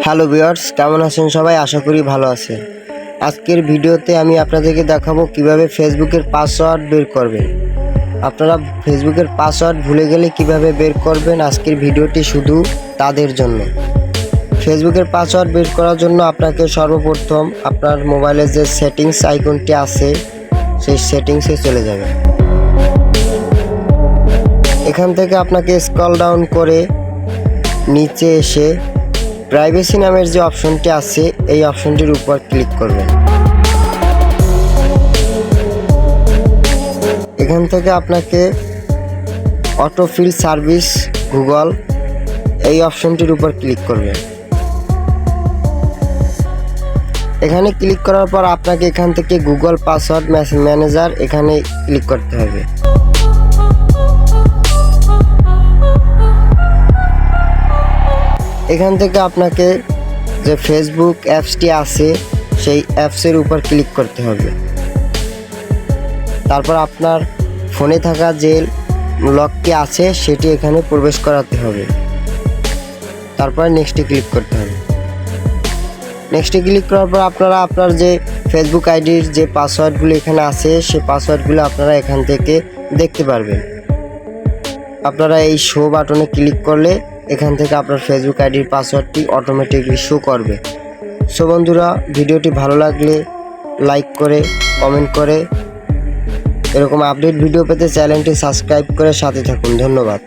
Hello viewers, কেমন আছেন সবাই? আশা করি ভালো আছেন। আজকের ভিডিওতে আমি আপনাদেরকে দেখাবো কিভাবে ফেসবুকের পাসওয়ার্ড বের করবেন। আপনারা ফেসবুকের পাসওয়ার্ড ভুলে গেলে কিভাবে বের করবেন, আজকের ভিডিওটি শুধু তাদের জন্য। ফেসবুকের পাসওয়ার্ড বের করার জন্য আপনাকে সর্বপ্রথম আপনার মোবাইলের যে সেটিংস আইকনটি আছে সেই সেটিংসে চলে যাবেন। এখান থেকে আপনাকে স্ক্রল ডাউন করে নিচে এসে প্রাইভেসি নামের যে অপশনটি আছে এই অপশনটির উপর ক্লিক করবেন। এখান থেকে আপনাকে অটোফিল সার্ভিস গুগল এই অপশনটির উপর ক্লিক করবেন। এখানে ক্লিক করার পর আপনাকে এখান থেকে গুগল পাসওয়ার্ড ম্যানেজার এখানে ক্লিক করতে হবে। এখান থেকে আপনাকে যে ফেসবুক অ্যাপসটি আছে সেই অ্যাপসের উপর ক্লিক করতে হবে। তারপর আপনার ফোনে থাকা যে লকটি আছে সেটি এখানে প্রবেশ করাতে হবে। তারপর নেক্সটে ক্লিক করতে হবে। নেক্সটে ক্লিক করার পর আপনারা আপনার যে ফেসবুক আইডির যে পাসওয়ার্ডগুলো এখানে আছে সেই পাসওয়ার্ডগুলো আপনারা এখান থেকে দেখতে পারবেন। আপনারা এই শো বাটনে ক্লিক করলে এখান থেকে আপনার ফেসবুক আইডির পাসওয়ার্ডটি অটোমেটিকলি শো করবে। সো বন্ধুরা, ভিডিওটি ভালো লাগলে লাইক করে কমেন্ট করে এরকম আপডেট ভিডিও পেতে চ্যানেলটি সাবস্ক্রাইব করে সাথে থাকুন। ধন্যবাদ।